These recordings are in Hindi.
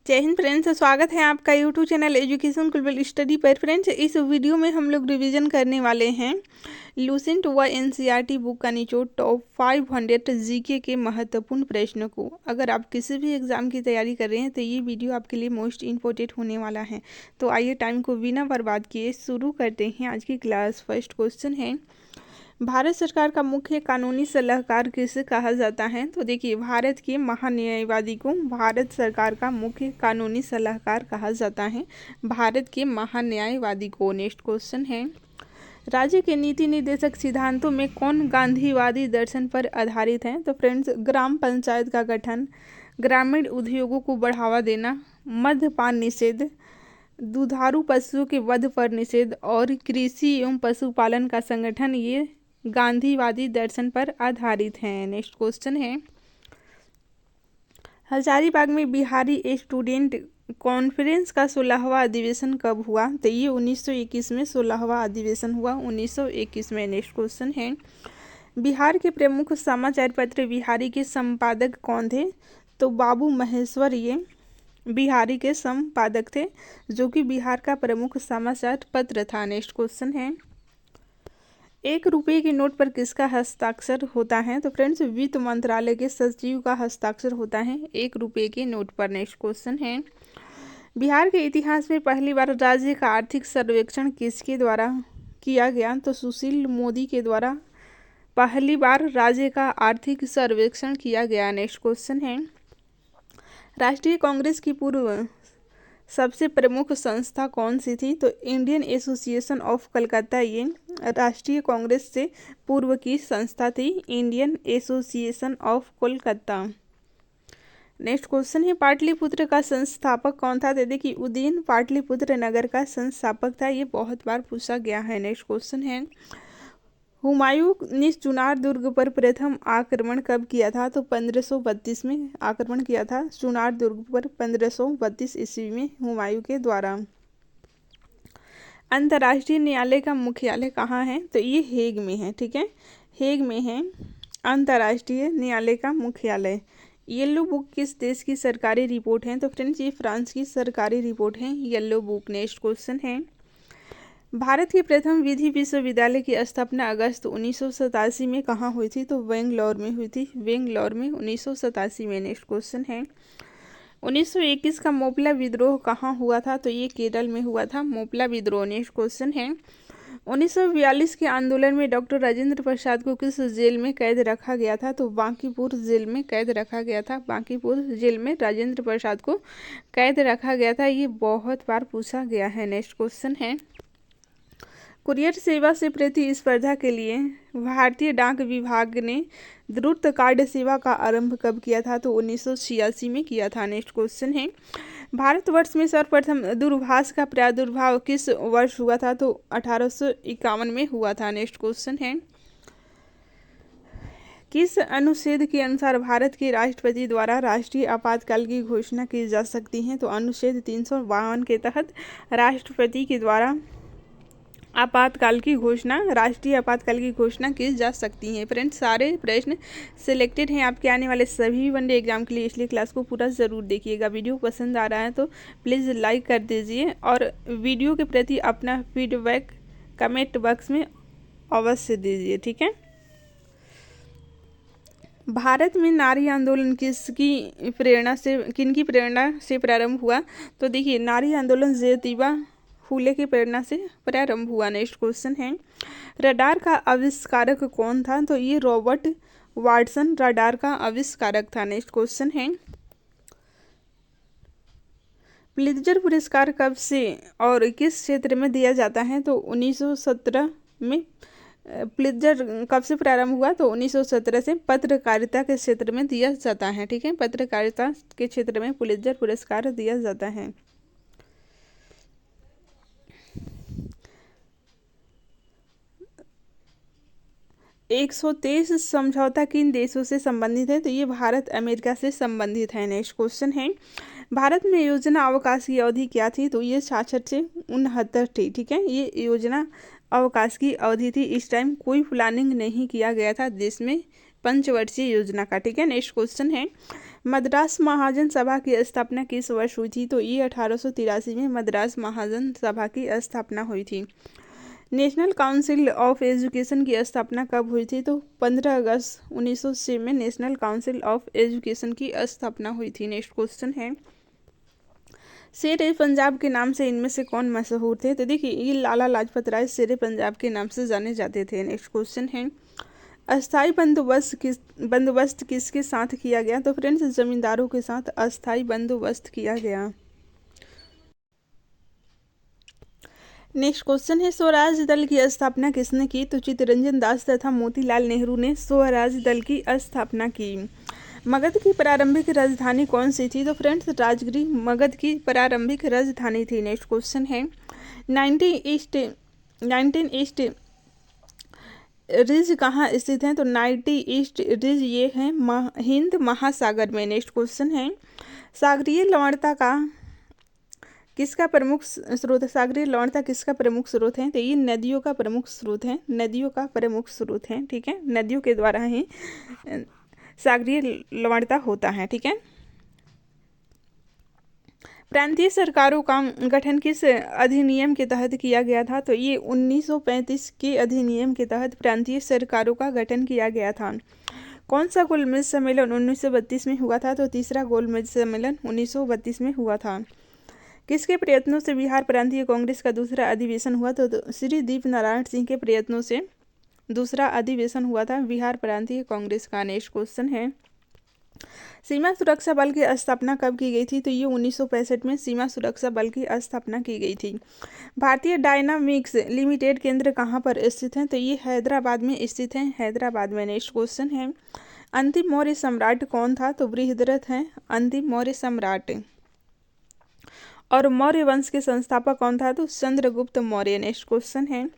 जय हिंद फ्रेंड्स, स्वागत है आपका YouTube channel education global study पर। फ्रेंड्स, इस वीडियो में हम लोग रिवीजन करने वाले हैं लुसेंट व एनसीईआरटी बुक का निचोड़ टॉप 500 जीके के महत्वपूर्ण प्रश्नों को। अगर आप किसी भी एग्जाम की तैयारी कर रहे हैं तो ये वीडियो आपके लिए मोस्ट इम्पोर्टेंट होने वाला है। तो आइए टाइम को बिना बर्बाद किए शुरू करते हैं आज की क्लास। फर्स्ट क्वेश्चन है, भारत सरकार का मुख्य कानूनी सलाहकार किसे कहा जाता है? तो देखिए, भारत के महान्यायवादी को भारत सरकार का मुख्य कानूनी सलाहकार कहा जाता है। भारत के महान्यायवादी को। नेक्स्ट क्वेश्चन है, राज्य के नीति निर्देशक सिद्धांतों में कौन गांधीवादी दर्शन पर आधारित है? तो फ्रेंड्स, ग्राम पंचायत का गठन, ग्रामीण उद्योगों को बढ़ावा देना, मद्यपान निषेध, दुधारू पशुओं के वध पर निषेध और कृषि एवं पशुपालन का संगठन, ये गांधीवादी दर्शन पर आधारित हैं। नेक्स्ट क्वेश्चन है, हजारीबाग में बिहारी स्टूडेंट कॉन्फ्रेंस का 16वां अधिवेशन कब हुआ? तो ये 1921 में 16वां अधिवेशन हुआ, 1921 में। नेक्स्ट क्वेश्चन है, बिहार के प्रमुख समाचार पत्र बिहारी के संपादक कौन थे? तो बाबू महेश्वर ये बिहारी के संपादक थे, जो कि बिहार का प्रमुख समाचार पत्र था। नेक्स्ट क्वेश्चन है, 1 रुपये के नोट पर किसका हस्ताक्षर होता है? तो फ्रेंड्स, वित्त मंत्रालय के सचिव का हस्ताक्षर होता है 1 रुपये के नोट पर। नेक्स्ट क्वेश्चन है, बिहार के इतिहास में पहली बार राज्य का आर्थिक सर्वेक्षण किसके द्वारा किया गया? तो सुशील मोदी के द्वारा पहली बार राज्य का आर्थिक सर्वेक्षण किया गया। नेक्स्ट क्वेश्चन है, राष्ट्रीय कांग्रेस की पूर्व सबसे प्रमुख संस्था कौन सी थी? तो इंडियन एसोसिएशन ऑफ कलकत्ता, ये राष्ट्रीय कांग्रेस से पूर्व की संस्था थी, Indian association of Kolkata. Next question है, पाटलिपुत्र का संस्थापक कौन था? तो देखिए, उदयन पाटलिपुत्र नगर का संस्थापक था, ये बहुत बार पूछा गया है। नेक्स्ट क्वेश्चन है, हुमायूं ने चुनार दुर्ग पर प्रथम आक्रमण कब किया था? तो 1532 में आक्रमण किया था चुनार दुर्ग पर, 1532 ईस्वी में हुमायूं के द्वारा। अंतर्राष्ट्रीय न्यायालय का मुख्यालय कहाँ है? तो ये हेग में है। ठीक है, हेग में है अंतर्राष्ट्रीय न्यायालय का मुख्यालय। येलो बुक किस देश की सरकारी रिपोर्ट है? तो फ्रेंड्स, ये फ्रांस की सरकारी रिपोर्ट है येलो बुक। नेक्स्ट क्वेश्चन है, भारत के प्रथम विधि विश्वविद्यालय की स्थापना अगस्त 1987 में कहाँ हुई थी? तो बेंगलोर में हुई थी, बेंगलोर में 1987 में। नेक्स्ट क्वेश्चन है, 1921 का मोपला विद्रोह कहाँ हुआ था? तो ये केरल में हुआ था, मोपला विद्रोह। नेक्स्ट क्वेश्चन है, 1942 के आंदोलन में डॉक्टर राजेंद्र प्रसाद को किस जेल में कैद रखा गया था? तो बांकीपुर जेल में कैद रखा गया था, बांकीपुर जेल में राजेंद्र प्रसाद को कैद रखा गया था, ये बहुत बार पूछा गया है। नेक्स्ट क्वेश्चन है, कुरियर सेवा से प्रतिस्पर्धा के लिए भारतीय डाक विभाग ने द्रुत कार्ड सेवा का आरंभ कब किया था? तो 1986 में किया था। नेक्स्ट क्वेश्चन है, भारतवर्ष में सर्वप्रथम दूरभाष का प्रादुर्भाव किस वर्ष हुआ था? तो 1851 में हुआ था। नेक्स्ट क्वेश्चन है, किस अनुच्छेद के अनुसार भारत के राष्ट्रपति द्वारा राष्ट्रीय आपातकाल की घोषणा की जा सकती है? तो अनुच्छेद 352 के तहत राष्ट्रपति के द्वारा आपातकाल की घोषणा, राष्ट्रीय आपातकाल की घोषणा की जा सकती है। फ्रेंड्स, सारे प्रश्न सिलेक्टेड हैं आपके आने वाले सभी वनडे एग्जाम के लिए, इसलिए क्लास को पूरा ज़रूर देखिएगा। वीडियो पसंद आ रहा है तो प्लीज़ लाइक कर दीजिए और वीडियो के प्रति अपना फीडबैक कमेंट बॉक्स में अवश्य दीजिए। ठीक है, भारत में नारी आंदोलन किसकी प्रेरणा से, किनकी प्रेरणा से प्रारंभ हुआ? तो देखिए, नारी आंदोलन ज्योतिबा फूले की प्रेरणा से प्रारंभ हुआ। नेक्स्ट क्वेश्चन है, रडार का आविष्कारक कौन था? तो ये रॉबर्ट वाटसन रडार का आविष्कारक था। नेक्स्ट क्वेश्चन है, प्लित्जर पुरस्कार कब से और किस क्षेत्र में दिया जाता है? तो 1917 में। प्लित्जर कब से प्रारंभ हुआ? तो 1917 से पत्रकारिता के क्षेत्र में दिया जाता है। ठीक है, पत्रकारिता के क्षेत्र में प्लित्जर पुरस्कार दिया जाता है। 123 समझौता किन देशों से संबंधित है? तो ये भारत अमेरिका से संबंधित है। नेक्स्ट क्वेश्चन है, भारत में योजना अवकाश की अवधि क्या थी? तो ये 66 से 69 थी। ठीक है, ये योजना अवकाश की अवधि थी। इस टाइम कोई प्लानिंग नहीं किया गया था देश में पंचवर्षीय योजना का। ठीक है, नेक्स्ट क्वेश्चन है, मद्रास महाजन सभा की स्थापना किस वर्ष हुई थी? तो ये 1883 में मद्रास महाजन सभा की स्थापना हुई थी। नेशनल काउंसिल ऑफ एजुकेशन की स्थापना कब हुई थी? तो 15 अगस्त 1906 में नेशनल काउंसिल ऑफ एजुकेशन की स्थापना हुई थी। नेक्स्ट क्वेश्चन है, शेर पंजाब के नाम से इनमें से कौन मशहूर थे? तो देखिए ये लाला लाजपत राय शेर पंजाब के नाम से जाने जाते थे। नेक्स्ट क्वेश्चन है, अस्थाई बंदोबस्त किसके साथ किया गया? तो फ्रेंड्स जमींदारों के साथ अस्थाई बंदोबस्त किया गया। नेक्स्ट क्वेश्चन है, स्वराज दल की स्थापना किसने की? तो चित्तरंजन दास तथा मोतीलाल नेहरू ने स्वराज दल की स्थापना की। मगध की प्रारंभिक राजधानी कौन सी थी? तो फ्रेंड्स राजगीर मगध की प्रारंभिक राजधानी थी। नेक्स्ट क्वेश्चन है, 19 ईस्ट रिज कहाँ स्थित है? तो 90 ईस्ट रिज ये है हिंद महासागर में। नेक्स्ट क्वेश्चन है, सागरीय लवणता का किसका प्रमुख स्रोत है? सागरीय लवणता किसका प्रमुख स्रोत है? तो ये नदियों का प्रमुख स्रोत है, नदियों का प्रमुख स्रोत है। ठीक है, नदियों के द्वारा ही सागरीय लवणता होता है। ठीक है, प्रांतीय सरकारों का गठन किस अधिनियम के तहत किया गया था? तो ये 1935 के अधिनियम के तहत प्रांतीय सरकारों का गठन किया गया था। कौन सा गोलमेज सम्मेलन 1932 में हुआ था? तो तीसरा गोलमेज सम्मेलन 1932 में हुआ था। किसके प्रयत्नों से बिहार प्रांतीय कांग्रेस का दूसरा अधिवेशन हुआ? तो श्री दीप नारायण सिंह के प्रयत्नों से दूसरा अधिवेशन हुआ था बिहार प्रांतीय कांग्रेस का। नेक्स्ट क्वेश्चन है, सीमा सुरक्षा बल की स्थापना कब की गई थी? तो ये 1965 में सीमा सुरक्षा बल की स्थापना की गई थी। भारतीय डायनामिक्स लिमिटेड केंद्र कहाँ पर स्थित है? तो ये हैदराबाद में स्थित है, हैदराबाद में। नेक्स्ट क्वेश्चन है, अंतिम मौर्य सम्राट कौन था? तो बृहद्रथ है अंतिम मौर्य सम्राट। और मौर्य वंश के संस्थापक कौन था? तो चंद्रगुप्त मौर्य। नेक्स्ट क्वेश्चन है,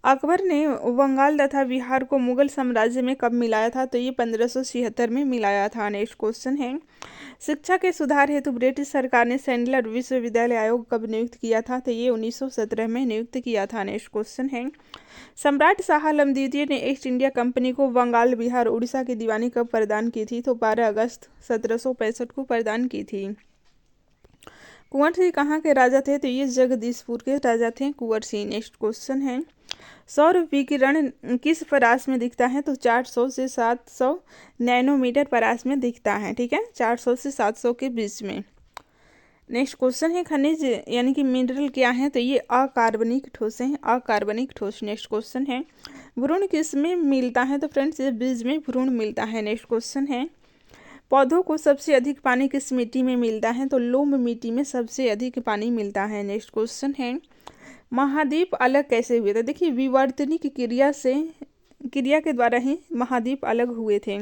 अकबर ने बंगाल तथा बिहार को मुगल साम्राज्य में कब मिलाया था? तो ये 1576 में मिलाया था। नेक्स्ट क्वेश्चन है, शिक्षा के सुधार हेतु ब्रिटिश सरकार ने सैंडलर विश्वविद्यालय आयोग कब नियुक्त किया था? तो ये 1917 में नियुक्त किया था। नेक्स्ट क्वेश्चन है, सम्राट शाह आलम द्वितीय ने ईस्ट इंडिया कंपनी को बंगाल बिहार उड़ीसा की दीवानी कब प्रदान की थी? तो 12 अगस्त 1765 को प्रदान की थी। कुंवर सिंह कहाँ के राजा थे? तो ये जगदीशपुर के राजा थे कुंवर सिंह। नेक्स्ट क्वेश्चन है, सौर विकिरण किस परास में दिखता है? तो 400 से 700 नैनोमीटर परास में दिखता है। ठीक है, 400 से 700 के बीच में। नेक्स्ट क्वेश्चन है, खनिज यानी कि मिनरल क्या है? तो ये अकार्बनिक ठोस हैं, अकार्बनिक ठोस। नेक्स्ट क्वेश्चन है, भ्रूण किस में मिलता है? तो फ्रेंड्स ये बीज में भ्रूण मिलता है। नेक्स्ट क्वेश्चन है, पौधों को सबसे अधिक पानी किस मिट्टी में मिलता है? तो लोम मिट्टी में सबसे अधिक पानी मिलता है। नेक्स्ट क्वेश्चन है, महाद्वीप अलग कैसे हुए थे? देखिए विवर्तनिक क्रिया के द्वारा ही महाद्वीप अलग हुए थे।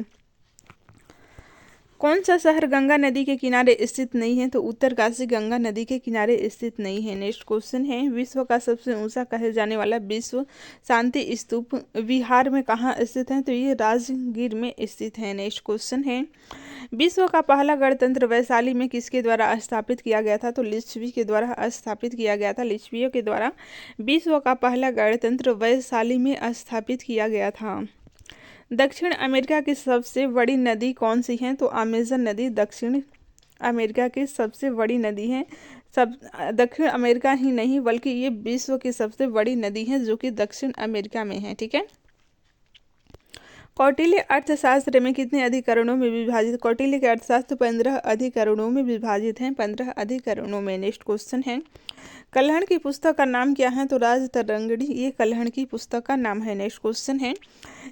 कौन सा शहर गंगा नदी के किनारे स्थित नहीं है? तो उत्तरकाशी गंगा नदी के किनारे स्थित नहीं है। नेक्स्ट क्वेश्चन है, विश्व का सबसे ऊंचा कहे जाने वाला विश्व शांति स्तूप बिहार में कहाँ स्थित है? तो ये राजगीर में स्थित है। नेक्स्ट क्वेश्चन है, विश्व का पहला गणतंत्र वैशाली में किसके द्वारा स्थापित किया गया था? तो लिच्छवी के द्वारा स्थापित किया गया था। लिच्छवियों के द्वारा विश्व का पहला गणतंत्र वैशाली में स्थापित किया गया था। दक्षिण अमेरिका की सबसे बड़ी नदी कौन सी है? तो अमेजन नदी दक्षिण अमेरिका की सबसे बड़ी नदी है। सब दक्षिण अमेरिका ही नहीं बल्कि ये विश्व की सबसे बड़ी नदी है जो कि दक्षिण अमेरिका में है। ठीक है, कौटिल्य अर्थशास्त्र में कितने अधिकरणों में विभाजित? कौटिल्य के अर्थशास्त्र 15 अधिकरणों में विभाजित हैं, 15 अधिकरणों में। नेक्स्ट क्वेश्चन है, कल्हण की पुस्तक का नाम क्या है? तो राजतरंगिणी ये कल्हण की पुस्तक का नाम है। नेक्स्ट क्वेश्चन है,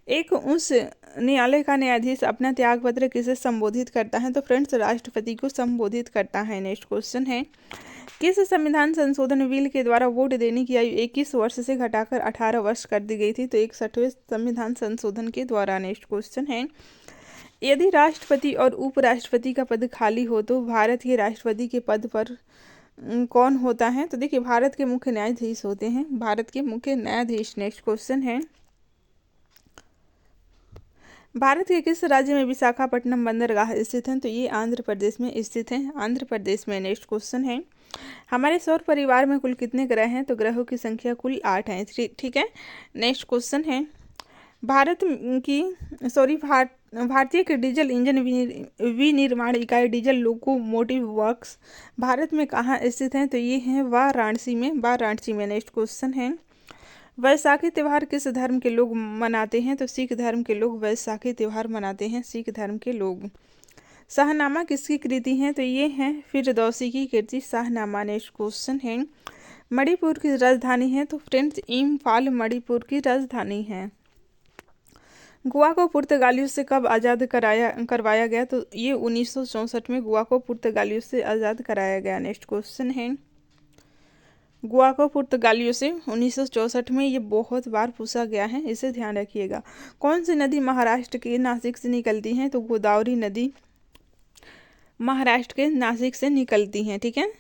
एक उच्च न्यायालय का न्यायाधीश अपना त्यागपत्र किसे संबोधित करता है? तो फ्रेंड्स राष्ट्रपति को संबोधित करता है। नेक्स्ट क्वेश्चन है, किस संविधान संशोधन बिल के द्वारा वोट देने की आयु 21 वर्ष से घटाकर 18 वर्ष कर दी गई थी? तो 61वें संविधान संशोधन के द्वारा। नेक्स्ट क्वेश्चन है, यदि राष्ट्रपति और उपराष्ट्रपति का पद खाली हो तो भारत के राष्ट्रपति के पद पर कौन होता है? तो देखिए भारत के मुख्य न्यायाधीश होते हैं, भारत के मुख्य न्यायाधीश। नेक्स्ट क्वेश्चन है, भारत के किस राज्य में विशाखापट्टनम बंदरगाह स्थित है? तो ये आंध्र प्रदेश में स्थित है, आंध्र प्रदेश में। नेक्स्ट क्वेश्चन है, हमारे सौर परिवार में कुल कितने ग्रह हैं? तो ग्रहों की संख्या कुल 8 है। ठीक है, नेक्स्ट क्वेश्चन है, भारतीय के डीजल इंजन विनिर्माण इकाई डीजल लोकोमोटिव वर्क्स भारत में कहाँ स्थित है? तो ये है वाराणसी में। वाराणसी में। नेक्स्ट क्वेश्चन है, वैसाखी त्यौहार किस धर्म के लोग मनाते हैं? तो सिख धर्म के लोग वैसाखी त्यौहार मनाते हैं, सिख धर्म के लोग। शाहनामा किसकी कृति है? तो ये है फिरदौसी की कृति शाहनामा। नेक्स्ट क्वेश्चन है, मणिपुर की राजधानी है? तो फ्रेंड्स इम्फाल मणिपुर की राजधानी है। गोवा को पुर्तगालियों से कब आज़ाद करवाया गया? तो ये 1964 में गोवा को पुर्तगालियों से आज़ाद कराया गया। नेक्स्ट क्वेश्चन है, गोवा को पुर्तगालियों से 1964 में, ये बहुत बार पूछा गया है, इसे ध्यान रखिएगा। कौन सी नदी महाराष्ट्र के नासिक से निकलती है? तो गोदावरी नदी महाराष्ट्र के नासिक से निकलती हैं। ठीक है।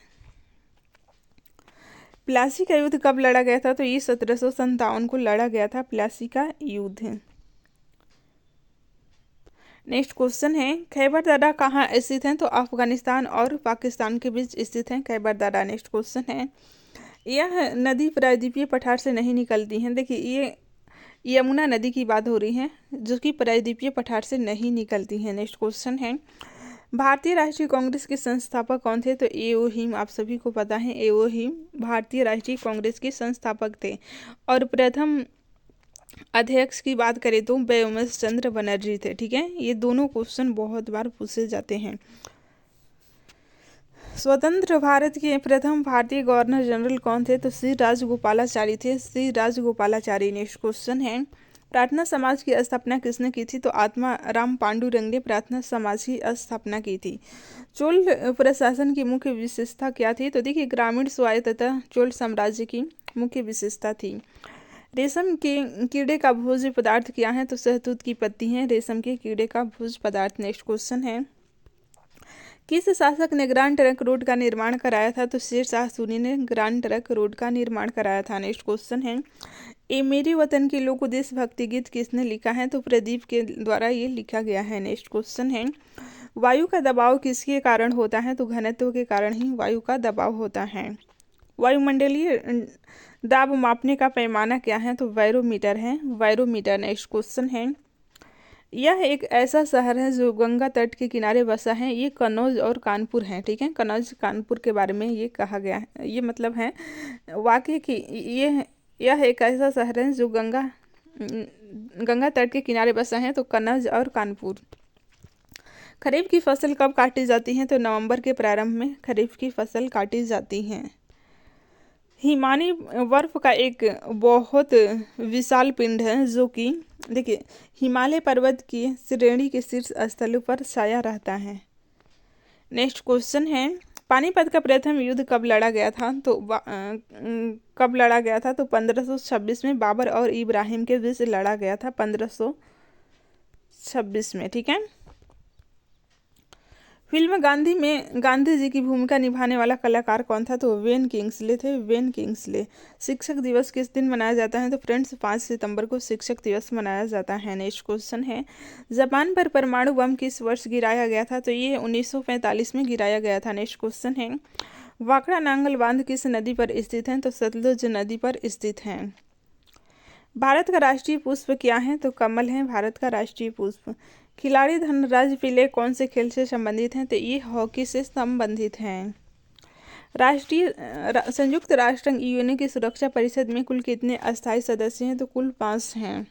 प्लासी का युद्ध कब लड़ा गया था? तो ये 1757 को लड़ा गया था प्लासी का युद्ध। नेक्स्ट क्वेश्चन है, खैबर दर्रा कहाँ स्थित है? तो अफगानिस्तान और पाकिस्तान के बीच स्थित है खैबर दर्रा। नेक्स्ट क्वेश्चन है, यह नदी प्रायद्वीपीय पठार से नहीं निकलती है। देखिए ये यमुना नदी की बात हो रही है जो कि प्रायद्वीपीय पठार से नहीं निकलती है। नेक्स्ट क्वेश्चन है, भारतीय राष्ट्रीय कांग्रेस के संस्थापक कौन थे? तो एओ हिम, आप सभी को पता है एओ हिम भारतीय राष्ट्रीय कांग्रेस के संस्थापक थे। और प्रथम अध्यक्ष की बात करें तो व्योमेश चंद्र बनर्जी थे। ठीक है। ये दोनों क्वेश्चन बहुत बार पूछे जाते हैं। स्वतंत्र भारत के प्रथम भारतीय गवर्नर जनरल कौन थे? तो श्री राजगोपालाचारी थे, श्री राजगोपालाचारी। नेक्स्ट क्वेश्चन है, प्रार्थना समाज की स्थापना किसने की थी? तो आत्मा राम पांडुरंग ने प्रार्थना समाज की स्थापना की थी। चोल प्रशासन की मुख्य विशेषता क्या थी? तो देखिए ग्रामीण स्वायत्तता चोल साम्राज्य की मुख्य विशेषता थी। रेशम के कीड़े का भोज्य पदार्थ क्या है? तो शहतूत की पत्ती है रेशम के कीड़े का भोज्य पदार्थ। नेक्स्ट क्वेश्चन है, किस शासक ने ग्रांड ट्रंक रोड का निर्माण कराया था? तो शेरशाह सूरी ने ग्रांड ट्रंक रोड का निर्माण कराया था। नेक्स्ट क्वेश्चन है, ए मेरे वतन के लोक देशभक्ति गीत किसने लिखा है? तो प्रदीप के द्वारा ये लिखा गया है। नेक्स्ट क्वेश्चन है, वायु का दबाव किसके कारण होता है? तो घनत्व के कारण ही वायु का दबाव होता है। वायुमंडलीय दाब मापने का पैमाना क्या है? तो बैरोमीटर है, बैरोमीटर। नेक्स्ट क्वेश्चन है, यह एक ऐसा शहर है जो गंगा तट के किनारे बसा है, ये कन्नौज और कानपुर है। ठीक है। कन्नौज कानपुर के बारे में ये कहा गया है, ये मतलब है वाकई कि यह एक ऐसा शहर है जो गंगा तट के किनारे बसा है, तो कन्नौज और कानपुर। खरीफ की फसल कब काटी जाती है? तो नवंबर के प्रारंभ में खरीफ की फसल काटी जाती है। हिमानी बर्फ का एक बहुत विशाल पिंड है जो कि देखिए हिमालय पर्वत की श्रेणी के शीर्ष स्थलों पर छाया रहता है। नेक्स्ट क्वेश्चन है, पानीपत का प्रथम युद्ध कब लड़ा गया था? तो कब लड़ा गया था? तो 1526 में बाबर और इब्राहिम के बीच लड़ा गया था 1526 में। ठीक है। फिल्म गांधी में गांधी जी की भूमिका निभाने वाला कलाकार कौन था? तो वेन किंग्सले थे, वेन किंग्सले। शिक्षक दिवस किस दिन मनाया जाता है? तो फ्रेंड्स 5 सितंबर को शिक्षक दिवस मनाया जाता है। नेक्स्ट क्वेश्चन है, जापान पर परमाणु बम किस वर्ष गिराया गया था? तो ये 1945 में गिराया गया था। नेक्स्ट क्वेश्चन है, वाकड़ा नांगल बांध किस नदी पर स्थित है? तो सतलुज नदी पर स्थित है। भारत का राष्ट्रीय पुष्प क्या है? तो कमल है भारत का राष्ट्रीय पुष्प। खिलाड़ी धनराज पिल्ले कौन से खेल से संबंधित हैं? तो ये हॉकी से संबंधित हैं। संयुक्त राष्ट्र यूएन की सुरक्षा परिषद में कुल कितने अस्थायी सदस्य हैं? तो कुल 5 हैं।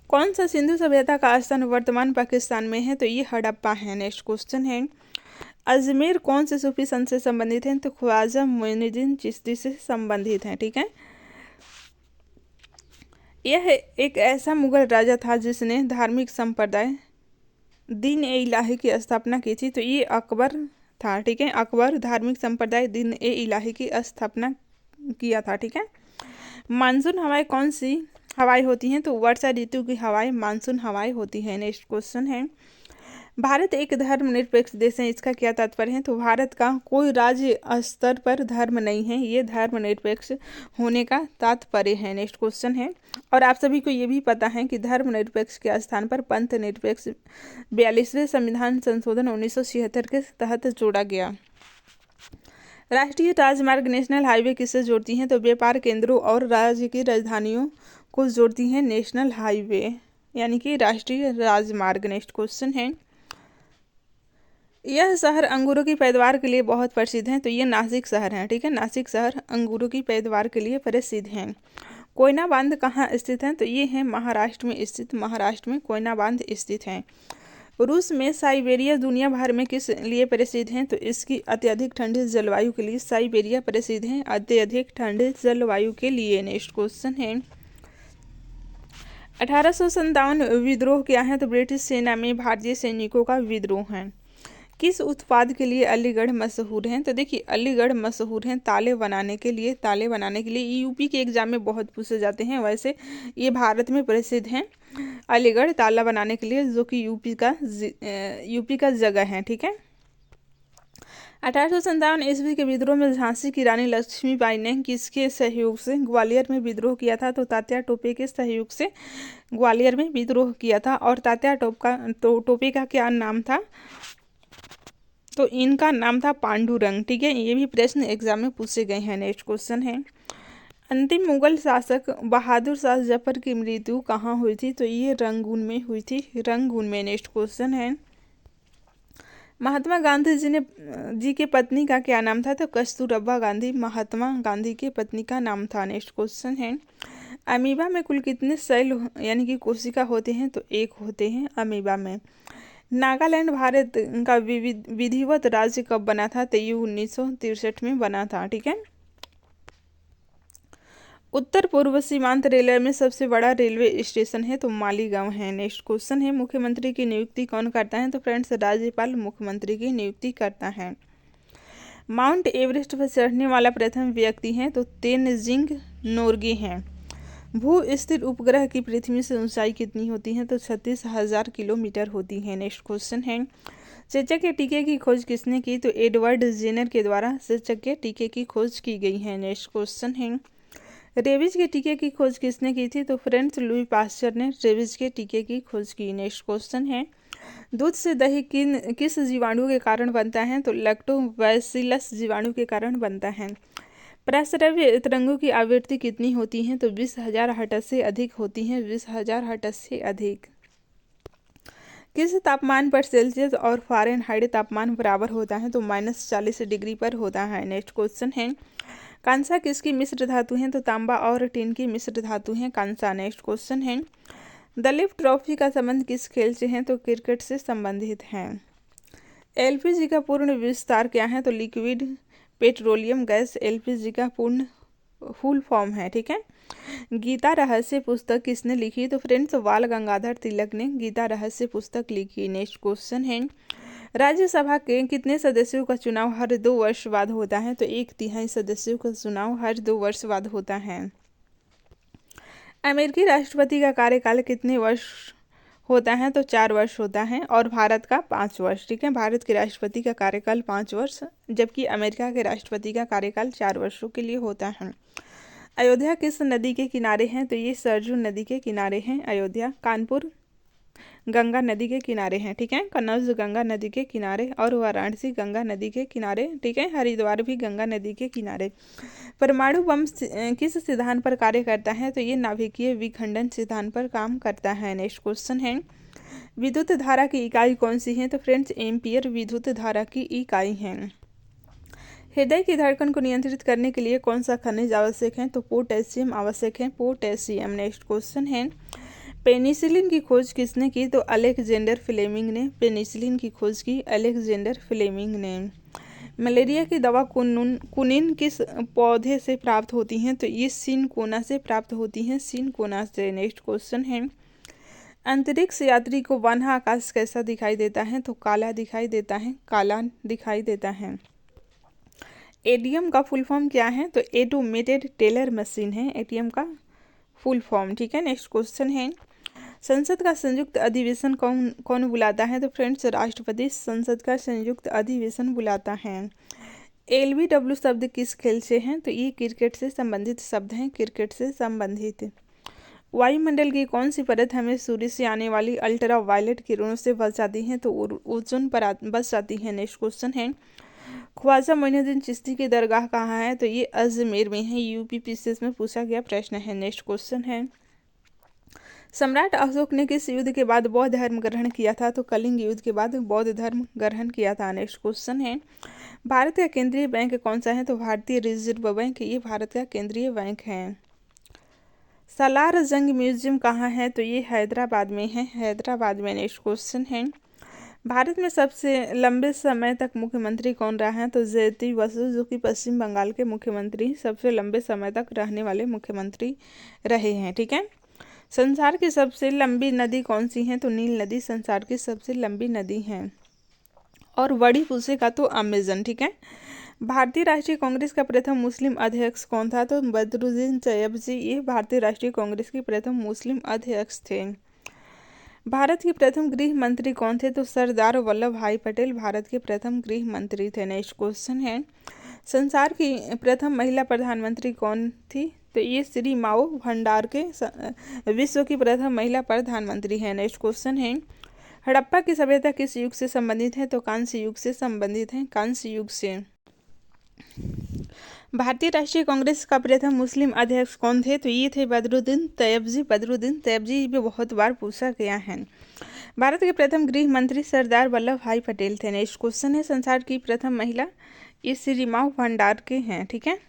कौन सा सिंधु सभ्यता का स्थान वर्तमान पाकिस्तान में है? तो ये हड़प्पा है। नेक्स्ट क्वेश्चन है, अजमेर कौन से सूफी संत से संबंधित हैं? तो ख्वाजा मोइनुद्दीन चिश्ती से संबंधित हैं। ठीक है। यह एक ऐसा मुगल राजा था जिसने धार्मिक संप्रदाय दीन ए इलाही की स्थापना की थी। तो ये अकबर था। ठीक है। अकबर धार्मिक संप्रदाय दीन ए इलाही की स्थापना किया था। ठीक है। मानसून हवाएं कौन सी हवाएं होती हैं? तो वर्षा ऋतु की हवाएं मानसून हवाएं होती हैं। नेक्स्ट क्वेश्चन है, भारत एक धर्मनिरपेक्ष देश है, इसका क्या तात्पर्य है? तो भारत का कोई राज्य स्तर पर धर्म नहीं है, ये धर्मनिरपेक्ष होने का तात्पर्य है। नेक्स्ट क्वेश्चन है, और आप सभी को ये भी पता है कि धर्मनिरपेक्ष के स्थान पर पंथ निरपेक्ष 42वें संविधान संशोधन 1976 के तहत जोड़ा गया। राष्ट्रीय राजमार्ग नेशनल हाईवे किससे जोड़ती हैं? तो व्यापार केंद्रों और राज्य की राजधानियों को जोड़ती हैं नेशनल हाईवे। यानी कि राष्ट्रीय राजमार्ग। नेक्स्ट क्वेश्चन है, यह शहर अंगूरों की पैदावार के लिए बहुत प्रसिद्ध है, तो ये नासिक शहर है। ठीक है, नासिक शहर अंगूरों की पैदावार के लिए प्रसिद्ध है। कोयना बांध कहाँ स्थित है, तो ये है महाराष्ट्र में स्थित, महाराष्ट्र में कोयना बांध स्थित है। रूस में साइबेरिया दुनिया भर में किस लिए प्रसिद्ध है, तो इसकी अत्यधिक ठंडी जलवायु के लिए साइबेरिया प्रसिद्ध है, अत्यधिक ठंडी जलवायु के लिए। नेक्स्ट क्वेश्चन है, 1857 विद्रोह क्या है, तो ब्रिटिश सेना में भारतीय सैनिकों का विद्रोह है। किस उत्पाद के लिए अलीगढ़ मशहूर है, तो देखिए अलीगढ़ मशहूर है ताले बनाने के लिए, ताले बनाने के लिए। यूपी के एग्जाम में बहुत पूछे जाते हैं, वैसे ये भारत में प्रसिद्ध है अलीगढ़ ताला बनाने के लिए, जो कि यूपी का जगह है। ठीक है, 1857 ईस्वी के विद्रोह में झांसी की रानी लक्ष्मीबाई ने किसके सहयोग से ग्वालियर में विद्रोह किया था, तो तात्या टोपे के सहयोग से ग्वालियर में विद्रोह किया था। और तात्या टोपे का क्या नाम था, तो इनका नाम था पांडुरंग। ठीक है, ये भी प्रश्न एग्जाम में पूछे गए हैं। नेक्स्ट क्वेश्चन है, अंतिम मुगल शासक बहादुर शाह जफर की मृत्यु कहाँ हुई थी, तो ये रंगून में हुई थी, रंगून में। नेक्स्ट क्वेश्चन है, महात्मा गांधी जी के पत्नी का क्या नाम था, तो कस्तूरबा गांधी महात्मा गांधी की पत्नी का नाम था। नेक्स्ट क्वेश्चन है, अमीबा में कुल कितने सेल यानी कि कोशिका होते हैं, तो एक होते हैं अमीबा में। नागालैंड भारत का विधिवत राज्य कब बना था, तो ये 1963 में बना था। ठीक है, उत्तर पूर्व सीमांत रेलवे में सबसे बड़ा रेलवे स्टेशन है, तो मालीगांव है। नेक्स्ट क्वेश्चन है, मुख्यमंत्री की नियुक्ति कौन करता है, तो फ्रेंड्स राज्यपाल मुख्यमंत्री की नियुक्ति करता है। माउंट एवरेस्ट पर चढ़ने वाला प्रथम व्यक्ति है, तो तेनजिंग नोर्गे हैं। भू स्थिर उपग्रह की पृथ्वी से ऊंचाई कितनी होती है, तो 36,000 किलोमीटर होती है। नेक्स्ट क्वेश्चन है, चेचक के टीके की खोज किसने की, तो एडवर्ड जेनर के द्वारा चेचक के टीके की खोज की गई है। नेक्स्ट क्वेश्चन है, रेबीज के टीके की खोज किसने की थी, तो फ्रेंड्स लुई पास्चर ने रेबीज के टीके की खोज की। नेक्स्ट क्वेश्चन है, दूध से दही किस जीवाणु के कारण बनता है, तो लैक्टोबैसिलस जीवाणु के कारण बनता है। प्रस्रव्य तरंगों की आवृत्ति कितनी होती है, तो 20,000 हर्ट्ज से अधिक होती है, 20,000 हर्ट्ज से अधिक। किस तापमान पर सेल्सियस और फ़ारेनहाइट तापमान बराबर होता है, तो -40 डिग्री पर होता है। नेक्स्ट क्वेश्चन है, कांसा किसकी मिश्र धातु है, तो तांबा और टिन की मिश्र धातु है कांसा। नेक्स्ट क्वेश्चन है, दलीप ट्रॉफी का संबंध किस खेल से है, तो क्रिकेट से संबंधित है। एलपीजी का पूर्ण विस्तार क्या है, तो लिक्विड पेट्रोलियम गैस एलपीजी का पूर्ण फुल फॉर्म है। ठीक है, गीता रहस्य पुस्तक किसने लिखी, तो फ्रेंड्स बाल गंगाधर तिलक ने गीता रहस्य पुस्तक लिखी। नेक्स्ट क्वेश्चन है, राज्यसभा के कितने सदस्यों का चुनाव हर 2 वर्ष बाद होता है, तो 1/3 सदस्यों का चुनाव हर 2 वर्ष बाद होता है। अमेरिकी राष्ट्रपति का कार्यकाल कितने वर्ष होता है, तो 4 वर्ष होता है, और भारत का 5 वर्ष। ठीक है, भारत के राष्ट्रपति का कार्यकाल 5 वर्ष, जबकि अमेरिका के राष्ट्रपति का कार्यकाल 4 वर्षों के लिए होता है। अयोध्या किस नदी के किनारे हैं, तो ये सरजू नदी के किनारे हैं अयोध्या। कानपुर गंगा नदी के किनारे हैं। ठीक है, कन्नौज गंगा नदी के किनारे, और वाराणसी गंगा नदी के किनारे। ठीक है, हरिद्वार भी गंगा नदी के किनारे। परमाणु बम किस सिद्धांत पर कार्य करता है, तो ये नाभिकीय विखंडन सिद्धांत पर काम करता है। नेक्स्ट क्वेश्चन है, विद्युत धारा की इकाई कौन सी है, तो फ्रेंड्स एम्पियर विद्युत धारा की इकाई है। हृदय की धड़कन को नियंत्रित करने के लिए कौन सा खनिज आवश्यक है, तो पोटेशियम आवश्यक है, पोटेशियम। नेक्स्ट क्वेश्चन है, पेनिसिलिन की खोज किसने की, तो अलेक्जेंडर फ्लेमिंग ने पेनिसिलिन की खोज की, अलेक्जेंडर फ्लेमिंग ने। मलेरिया की दवा कुनिन किस पौधे से प्राप्त होती हैं, तो ये सिनकोना से प्राप्त होती हैं, सिनकोना से। नेक्स्ट क्वेश्चन है, अंतरिक्ष यात्री को वन्हा आकाश कैसा दिखाई देता है, तो काला दिखाई देता है, काला दिखाई देता है। एटीएम का फुल फॉर्म क्या है, तो ऑटोमेटेड टेलर मशीन है एटीएम का फुल फॉर्म। ठीक है, नेक्स्ट क्वेश्चन है, संसद का संयुक्त अधिवेशन कौन बुलाता है, तो फ्रेंड्स राष्ट्रपति संसद का संयुक्त अधिवेशन बुलाता है। एलबीडब्ल्यू शब्द किस खेल से हैं, तो ये क्रिकेट से संबंधित शब्द हैं, क्रिकेट से संबंधित। वायुमंडल की कौन सी परत हमें सूर्य से आने वाली अल्ट्रा वायलेट किरणों से बचाती है, तो ओजोन पर बच जाती है। नेक्स्ट क्वेश्चन है, ख्वाजा मोइनुद्दीन चिश्ती की दरगाह कहाँ है, तो ये अजमेर में है, यूपी पीसीएस में पूछा गया प्रश्न है। नेक्स्ट क्वेश्चन है, सम्राट अशोक ने किस युद्ध के बाद बौद्ध धर्म ग्रहण किया था? तो कलिंग युद्ध के बाद बौद्ध धर्म ग्रहण किया था। नेक्स्ट क्वेश्चन है, भारत का केंद्रीय बैंक कौन सा है? तो भारतीय रिजर्व बैंक, ये भारत का केंद्रीय बैंक है। सालार जंग म्यूजियम कहाँ है? तो ये हैदराबाद में है, हैदराबाद में। नेक्स्ट क्वेश्चन है, भारत में सबसे लंबे समय तक मुख्यमंत्री कौन रहा है? तो ज्योति बसु, जो कि पश्चिम बंगाल के मुख्यमंत्री सबसे लंबे समय तक रहने वाले मुख्यमंत्री रहे हैं। ठीक है। संसार की सबसे लंबी नदी कौन सी है? तो नील नदी संसार की सबसे लंबी नदी है। और बड़ी पूछेगा तो अमेजन। ठीक है। भारतीय राष्ट्रीय कांग्रेस का प्रथम मुस्लिम अध्यक्ष कौन था? तो बदरुद्दीन तय्यबजी, ये भारतीय राष्ट्रीय कांग्रेस के प्रथम मुस्लिम अध्यक्ष थे। भारत के प्रथम गृह मंत्री कौन थे? तो सरदार वल्लभ भाई पटेल भारत के प्रथम गृह मंत्री थे। नेक्स्ट क्वेश्चन है, संसार की प्रथम महिला प्रधानमंत्री कौन थी? तो ये श्री माओ भंडार के विश्व की प्रथम महिला प्रधानमंत्री है। नेक्स्ट क्वेश्चन है, हड़प्पा की सभ्यता किस युग से संबंधित है? तो कांस्य युग से संबंधित है, कांस्य युग से। भारतीय राष्ट्रीय कांग्रेस का प्रथम मुस्लिम अध्यक्ष कौन थे? तो ये थे बदरुद्दीन तय्यबजी, बदरुद्दीन तय्यबजी भी बहुत बार पूछा गया है। भारत के प्रथम गृह मंत्री सरदार वल्लभ भाई पटेल थे। नेक्स्ट क्वेश्चन है, संसार की प्रथम महिला, ये श्री माओ भंडार के हैं। ठीक है।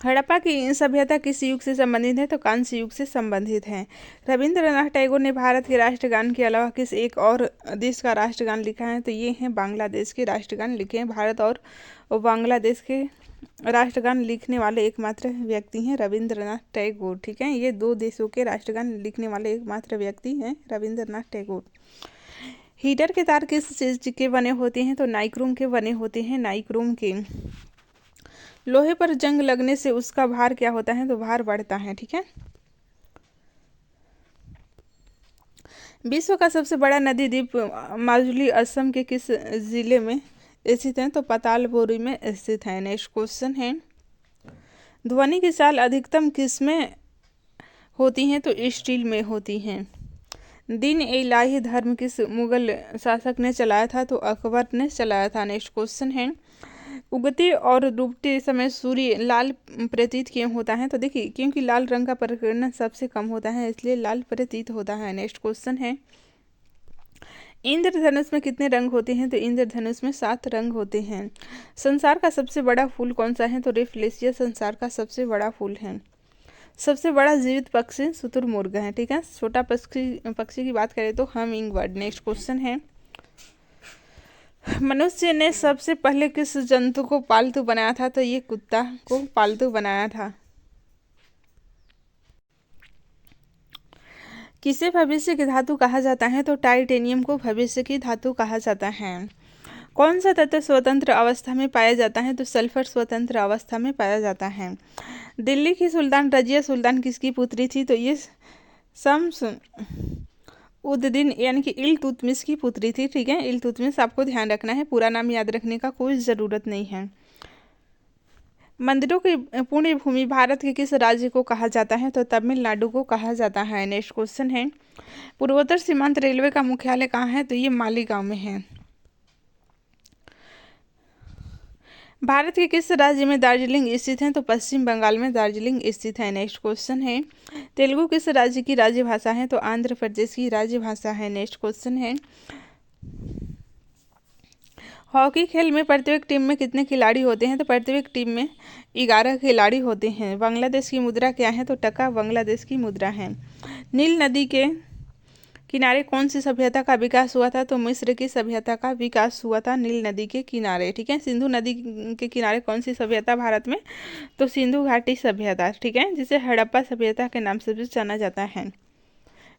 हड़प्पा की सभ्यता किस युग से संबंधित है? तो कांस्य युग से संबंधित है। रविंद्रनाथ टैगोर ने भारत के राष्ट्रगान के अलावा किस एक और देश का राष्ट्रगान लिखा है? तो ये हैं बांग्लादेश के राष्ट्रगान लिखे हैं। भारत और बांग्लादेश के राष्ट्रगान लिखने वाले एकमात्र व्यक्ति हैं रविंद्रनाथ टैगोर। ठीक है। ये दो देशों के राष्ट्रगान लिखने वाले एकमात्र व्यक्ति हैं रविंद्रनाथ टैगोर। हीटर के तार किस चीज के बने होते हैं? तो नाइक्रोम के बने होते हैं, नाइक्रोम के। लोहे पर जंग लगने से उसका भार क्या होता है? तो भार बढ़ता है। ठीक है। विश्व का सबसे बड़ा नदी द्वीप माजुली असम के किस जिले में स्थित है? तो पातालपुरी में स्थित है। नेक्स्ट क्वेश्चन है, ध्वनि की चाल अधिकतम किस में होती हैं? तो स्टील में होती हैं। दीन ए इलाही धर्म किस मुगल शासक ने चलाया था? तो अकबर ने चलाया था। नेक्स्ट क्वेश्चन है, उगते और डूबते समय सूर्य लाल प्रतीत क्यों होता है? तो देखिए, क्योंकि लाल रंग का प्रकीर्णन सबसे कम होता है, इसलिए लाल प्रतीत होता है। नेक्स्ट क्वेश्चन है, इंद्रधनुष में कितने रंग होते हैं? तो इंद्रधनुष में 7 रंग होते हैं। संसार का सबसे बड़ा फूल कौन सा है? तो रेफलेशिया संसार का सबसे बड़ा फूल है। सबसे बड़ा जीवित पक्षी शुतुरमुर्ग है। ठीक है। छोटा पक्षी की बात करें तो हमिंग बर्ड। नेक्स्ट क्वेश्चन है, मनुष्य ने सबसे पहले किस जंतु को पालतू बनाया था? तो ये कुत्ता को पालतू बनाया था। किसे भविष्य की धातु कहा जाता है? तो टाइटेनियम को भविष्य की धातु कहा जाता है। कौन सा तत्व स्वतंत्र अवस्था में पाया जाता है? तो सल्फर स्वतंत्र अवस्था में पाया जाता है। दिल्ली की सुल्तान रजिया सुल्तान किसकी पुत्री थी? तो ये शम्स उद्दीन यानी कि इल्तुतमिश की पुत्री थी। ठीक है। इल्तुतमिश आपको ध्यान रखना है, पूरा नाम याद रखने का कोई ज़रूरत नहीं है। मंदिरों की पुण्य भूमि भारत के किस राज्य को कहा जाता है? तो तमिलनाडु को कहा जाता है। नेक्स्ट क्वेश्चन है, पूर्वोत्तर सीमांत रेलवे का मुख्यालय कहाँ है? तो ये मालीगांव में है। भारत के किस राज्य में दार्जिलिंग स्थित है? तो पश्चिम बंगाल में दार्जिलिंग स्थित है। नेक्स्ट क्वेश्चन है, तेलुगु किस राज्य की राज्य भाषा है? तो आंध्र प्रदेश की राज्य भाषा है। नेक्स्ट क्वेश्चन है, हॉकी खेल में प्रत्येक टीम में कितने खिलाड़ी होते हैं? तो प्रत्येक टीम में 11 खिलाड़ी होते हैं। बांग्लादेश की मुद्रा क्या है? तो टका बांग्लादेश की मुद्रा है। नील नदी के किनारे कौन सी सभ्यता का विकास हुआ था? तो मिस्र की सभ्यता का विकास हुआ था नील नदी के किनारे। ठीक है। सिंधु नदी के किनारे कौन सी सभ्यता भारत में? तो सिंधु घाटी सभ्यता। ठीक है, जिसे हड़प्पा सभ्यता के नाम से भी जाना जाता है।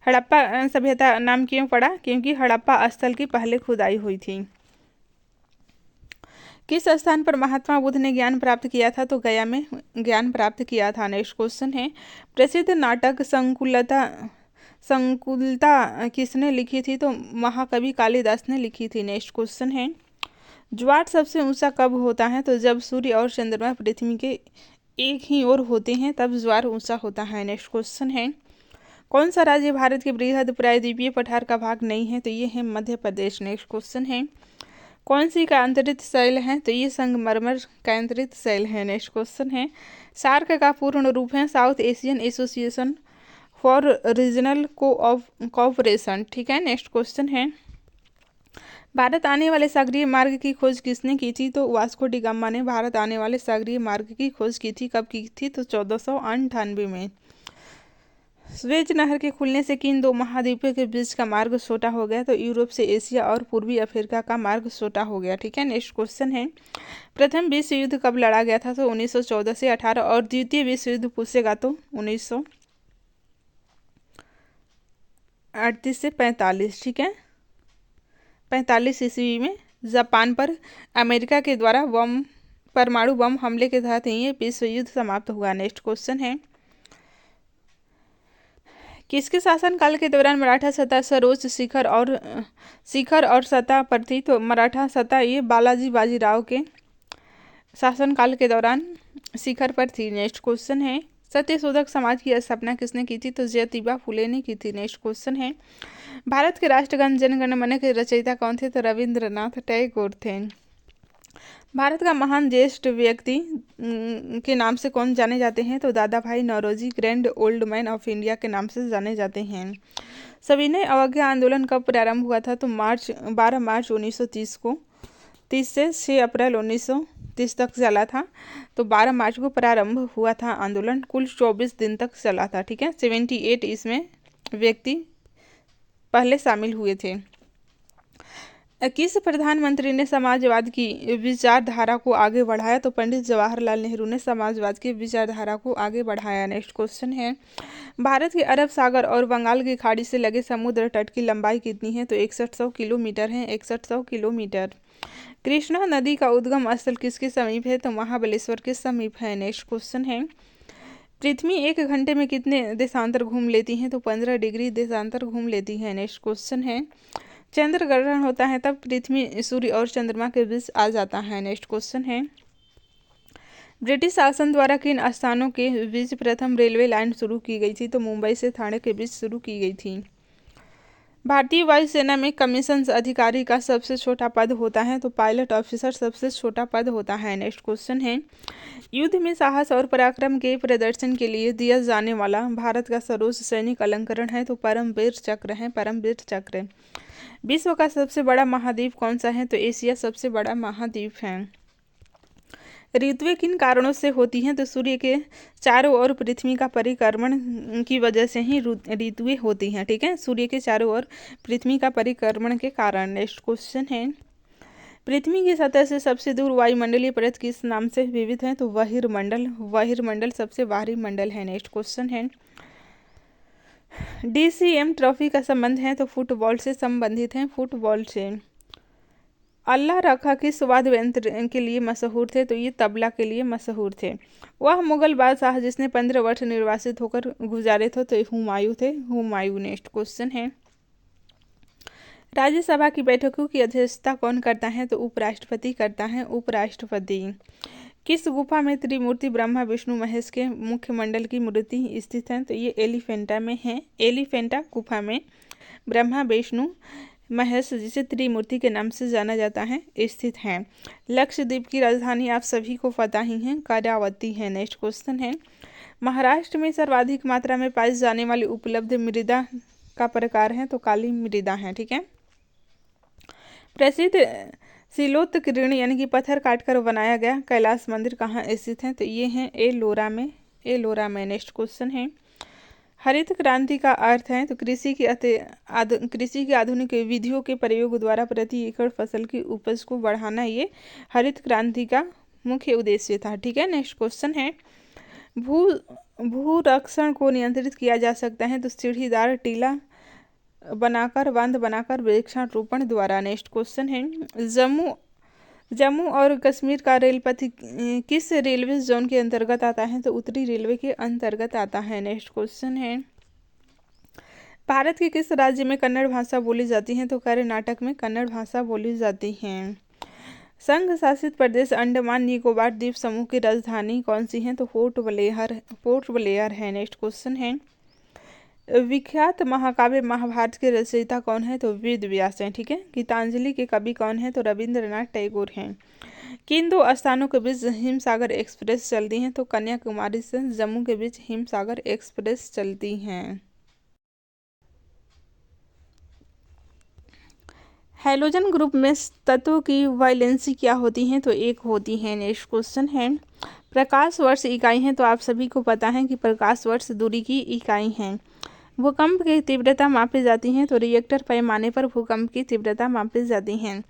हड़प्पा सभ्यता नाम क्यों पड़ा? क्योंकि हड़प्पा स्थल की पहले खुदाई हुई थी। किस स्थान पर महात्मा बुद्ध ने ज्ञान प्राप्त किया था? तो गया में ज्ञान प्राप्त किया था। नेक्स्ट क्वेश्चन है, प्रसिद्ध नाटक संकुलता किसने लिखी थी? तो महाकवि कालिदास ने लिखी थी। नेक्स्ट क्वेश्चन है, ज्वार सबसे ऊंचा कब होता है? तो जब सूर्य और चंद्रमा पृथ्वी के एक ही ओर होते हैं तब ज्वार ऊंचा होता है। नेक्स्ट क्वेश्चन है, कौन सा राज्य भारत के बृहद प्रायद्वीपीय पठार का भाग नहीं है? तो ये है मध्य प्रदेश। नेक्स्ट क्वेश्चन है, कौन सी कांतरित शैल है? तो ये संगमरमर कांतरित शैल है। नेक्स्ट क्वेश्चन है, सार्क का पूर्ण रूप है south Asian association for regional cooperation. ठीक है, नेक्स्ट क्वेश्चन है, भारत आने वाले सागरीय मार्ग की खोज किसने की थी? तो वास्को डी गामा ने भारत आने वाले सागरीय मार्ग की खोज की थी। कब की थी? तो 1498 में। स्वेज नहर के खुलने से किन दो महाद्वीपों के बीच का मार्ग छोटा हो गया? तो यूरोप से एशिया और पूर्वी अफ्रीका का मार्ग छोटा हो गया। ठीक है, नेक्स्ट क्वेश्चन है, प्रथम विश्व युद्ध कब लड़ा गया था? तो 1914 से 18। और द्वितीय विश्व युद्ध पूछेगा तो 1938 से 45। ठीक है, 45 ईस्वी में जापान पर अमेरिका के द्वारा परमाणु बम हमले के तहत ये विश्व युद्ध समाप्त हुआ। नेक्स्ट क्वेश्चन है, किसके शासनकाल के दौरान मराठा सत्ता सर्वोच्च शिखर और सत्ता पर थी? तो मराठा सत्ता ये बालाजी बाजीराव के शासनकाल के दौरान शिखर पर थी। नेक्स्ट क्वेश्चन है, सत्यशोधक समाज की स्थापना किसने की थी? तो ज्योतिबा फुले ने की थी। नेक्स्ट क्वेश्चन है, भारत के राष्ट्रगान जन गण मन के रचयिता कौन थे? तो रविंद्रनाथ टैगोर थे। भारत का महान ज्येष्ठ व्यक्ति के नाम से कौन जाने जाते हैं? तो Dadabhai Naoroji, grand old man of India के नाम से जाने जाते हैं। सविनय अवज्ञा आंदोलन कब प्रारंभ हुआ था? तो 12 मार्च 1930 को, 30 से 6 अप्रैल 1930 तक चला था। तो 12 मार्च को प्रारंभ हुआ था आंदोलन, कुल 24 दिन तक चला था। ठीक है, 78 इसमें व्यक्ति पहले शामिल हुए थे। किस प्रधानमंत्री ने समाजवाद की विचारधारा को आगे बढ़ाया? तो पंडित जवाहरलाल नेहरू ने समाजवाद की विचारधारा को आगे बढ़ाया। नेक्स्ट क्वेश्चन है, भारत के अरब सागर और बंगाल की खाड़ी से लगे समुद्र तट की लंबाई कितनी है? तो 6100 किलोमीटर है, 6100 किलोमीटर। कृष्णा नदी का उद्गम स्थल किसके समीप है? तो महाबलेश्वर के समीप है। नेक्स्ट क्वेश्चन है, पृथ्वी 1 घंटे में कितने देशांतर घूम लेती हैं? तो 15 डिग्री देशांतर घूम लेती है। नेक्स्ट क्वेश्चन है, चंद्र ग्रहण होता है तब पृथ्वी सूर्य और चंद्रमा के बीच आ जाता है। नेक्स्ट क्वेश्चन है, ब्रिटिश शासन द्वारा किन स्थानों के बीच प्रथम रेलवे लाइन शुरू की गई थी? तो मुंबई से ठाणे के बीच शुरू की गई थी। भारतीय वायुसेना में कमीशन अधिकारी का सबसे छोटा पद होता है? तो पायलट ऑफिसर सबसे छोटा पद होता है। नेक्स्ट क्वेश्चन है, युद्ध में साहस और पराक्रम के प्रदर्शन के लिए दिया जाने वाला भारत का सर्वोच्च सैनिक अलंकरण है? तो परमवीर चक्र है, परमवीर चक्र। विश्व का सबसे बड़ा महाद्वीप कौन सा है? तो एशिया सबसे बड़ा महाद्वीप है। ऋतुएं किन कारणों से होती हैं? तो सूर्य के चारों ओर पृथ्वी का परिक्रमण की वजह से ही ऋतुएं होती हैं। ठीक है, सूर्य के चारों ओर पृथ्वी का परिक्रमण के कारण। नेक्स्ट क्वेश्चन है, पृथ्वी की सतह से सबसे दूर वायुमंडलीय परत किस नाम से विविध है? तो बहिर्मंडल, बहिर्मंडल सबसे बाहरी मंडल है। नेक्स्ट क्वेश्चन है, DCM ट्रॉफी का संबंध है? तो फुटबॉल से संबंधित है, फुटबॉल से। अल्लाह रखा किस वाद्य यंत्र के लिए मशहूर थे? तो ये तबला के लिए मशहूर थे। वह मुगल बादशाह जिसने 15 वर्ष निर्वासित होकर गुजारे थे? तो हुमायूं थे, हुमायूं। नेक्स्ट क्वेश्चन है, राज्यसभा की बैठकों की अध्यक्षता कौन करता है? तो उपराष्ट्रपति करता है, उपराष्ट्रपति। किस गुफा में त्रिमूर्ति ब्रह्मा विष्णु महेश के मुख्य मंडल की मूर्ति स्थित है? तो ये एलिफेंटा में है, एलिफेंटा गुफा में ब्रह्मा विष्णु महेश, जिसे त्रिमूर्ति के नाम से जाना जाता है, स्थित हैं। लक्षद्वीप की राजधानी आप सभी को पता ही है, कार्यावती है। नेक्स्ट क्वेश्चन है, महाराष्ट्र में सर्वाधिक मात्रा में पाई जाने वाली उपलब्ध मृदा का प्रकार है? तो काली मृदा है। ठीक है, प्रसिद्ध शिलोत्कीर्ण यानी कि पत्थर काटकर बनाया गया कैलाश मंदिर कहाँ स्थित है? तो ये है एलोरा में, एलोरा में। नेक्स्ट क्वेश्चन है, हरित क्रांति का अर्थ है? तो कृषि की आधुनिक विधियों के प्रयोग द्वारा प्रति एकड़ फसल की उपज को बढ़ाना, ये हरित क्रांति का मुख्य उद्देश्य था। ठीक है, नेक्स्ट क्वेश्चन है, भूरक्षण को नियंत्रित किया जा सकता है? तो सीढ़ीदार टीला बनाकर, बांध बनाकर, वृक्षारोपण द्वारा। नेक्स्ट क्वेश्चन है, जम्मू और कश्मीर का रेल पथ किस रेलवे जोन के अंतर्गत आता है? तो उत्तरी रेलवे के अंतर्गत आता है। नेक्स्ट क्वेश्चन है, भारत के किस राज्य में कन्नड़ भाषा बोली जाती है? तो कर्नाटक में कन्नड़ भाषा बोली जाती है। संघ शासित प्रदेश अंडमान निकोबार द्वीप समूह की राजधानी कौन सी है? तो पोर्ट ब्लेयर है। नेक्स्ट क्वेश्चन है, विख्यात महाकाव्य महाभारत के रचयिता कौन है? तो वेद व्यास हैं। ठीक है, गीतांजलि के कवि कौन है? तो रविंद्रनाथ टैगोर हैं। किन दो स्थानों के बीच हिमसागर एक्सप्रेस चलती हैं? तो कन्याकुमारी से जम्मू के बीच हिमसागर एक्सप्रेस चलती हैं। हैलोजन ग्रुप में तत्वों की वैलेंसी क्या होती है? तो एक होती है। नेक्स्ट क्वेश्चन है प्रकाश वर्ष इकाई है। तो आप सभी को पता है कि प्रकाश वर्ष दूरी की इकाई है। भूकंप की तीव्रता मापी जाती है। तो रिएक्टर पैमाने पर भूकंप की तीव्रता मापी जाती है।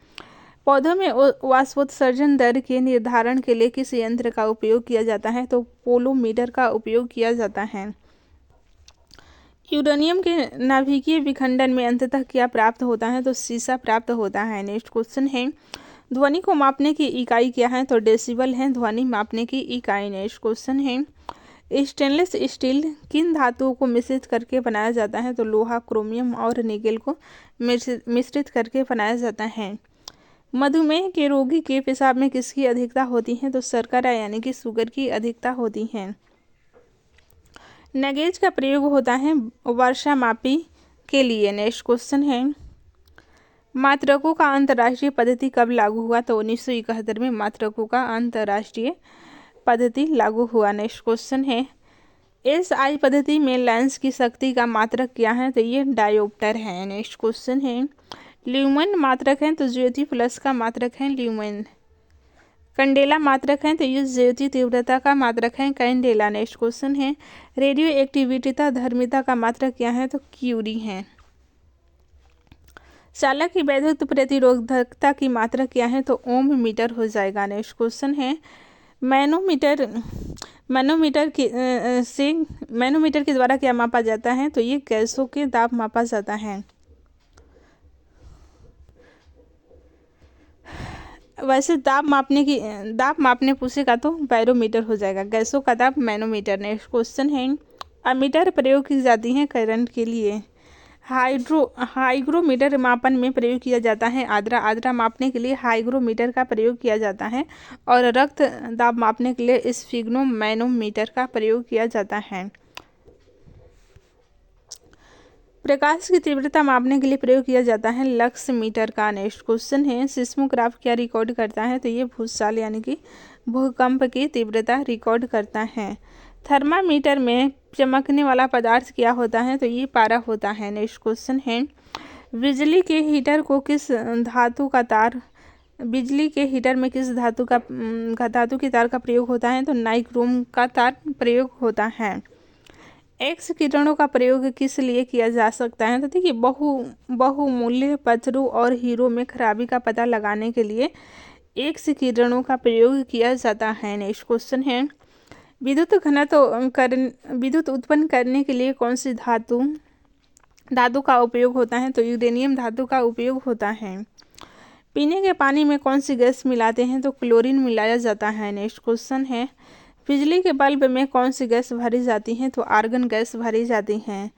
पौधों में वाष्पोत्सर्जन दर के निर्धारण के लिए किस यंत्र का उपयोग किया जाता है? तो पोलोमीटर का उपयोग किया जाता है। यूरेनियम के नाभिकीय विखंडन में अंततः क्या प्राप्त होता है? तो सीसा प्राप्त होता है। नेक्स्ट क्वेश्चन है ध्वनि को मापने की इकाई क्या है? तो डेसिबल है ध्वनि मापने की इकाई। नेक्स्ट क्वेश्चन है स्टेनलेस स्टील किन धातुओं को मिश्रित करके बनाया जाता है? तो लोहा, क्रोमियम और निकेल को मिश्रित करके बनाया जाता है। मधुमेह के रोगी के पेशाब में किसकी अधिकता होती है? तो शर्करा यानी कि शुगर की अधिकता होती है। नगेज का प्रयोग होता है वर्षा मापी के लिए। नेक्स्ट क्वेश्चन है मात्रकों का अंतर्राष्ट्रीय पद्धति कब लागू हुआ? तो 1971 में मात्रकों का अंतर्राष्ट्रीय पद्धति लागू हुआ। नेक्स्ट क्वेश्चन है SI पद्धति में लेंस की शक्ति का मात्रक क्या है? तो ये डायोप्टर है। नेक्स्ट क्वेश्चन है ल्यूमेन मात्रक है। तो ज्योति प्लस का मात्रक है ल्यूमेन। कैंडेला मात्रक है। तो ये ज्योति तीव्रता का मात्रक है कैंडेला। नेक्स्ट क्वेश्चन है रेडियो एक्टिविटीता धर्मिता का मात्रक क्या है? तो क्यूरी है। चालक की वैद्युत प्रतिरोधकता की मात्रक क्या है? तो ओम मीटर हो जाएगा। नेक्स्ट क्वेश्चन है मैनोमीटर के द्वारा क्या मापा जाता है? तो ये गैसों के दाब मापा जाता है। वैसे दाब मापने पूछेगा तो बैरोमीटर हो जाएगा। गैसों का दाब मैनोमीटर। नेक्स्ट क्वेश्चन है अमीटर प्रयोग की जाती है करंट के लिए। हाइग्रोमीटर मापन में प्रयोग किया जाता है आर्द्रता मापने के लिए हाइग्रोमीटर का प्रयोग किया जाता है और रक्त दाब मापने के लिए स्फिग्नोमैनोमीटर का प्रयोग किया जाता है। प्रकाश की तीव्रता मापने के लिए प्रयोग किया जाता है लक्स मीटर का। नेक्स्ट क्वेश्चन है सिस्मोग्राफ क्या रिकॉर्ड करता है? तो ये भूचाल यानी कि भूकंप की तीव्रता रिकॉर्ड करता है। थर्मामीटर में चमकने वाला पदार्थ क्या होता है? तो ये पारा होता है। नेक्स्ट क्वेश्चन है बिजली के हीटर में किस धातु की तार का प्रयोग होता है? तो नाइक्रोम का तार प्रयोग होता है। एक्स किरणों का प्रयोग किस लिए किया जा सकता है? तो देखिए बहुमूल्य पत्थरों और हीरो में खराबी का पता लगाने के लिए एक्स किरणों का प्रयोग किया जाता है। नेक्स्ट क्वेश्चन है विद्युत उत्पन्न करने के लिए कौन सी धातु का उपयोग होता है? तो यूरेनियम धातु का उपयोग होता है। पीने के पानी में कौन सी गैस मिलाते हैं? तो क्लोरीन मिलाया जाता है। नेक्स्ट क्वेश्चन है बिजली के बल्ब में कौन सी गैस भरी जाती है? तो आर्गन गैस भरी जाती है।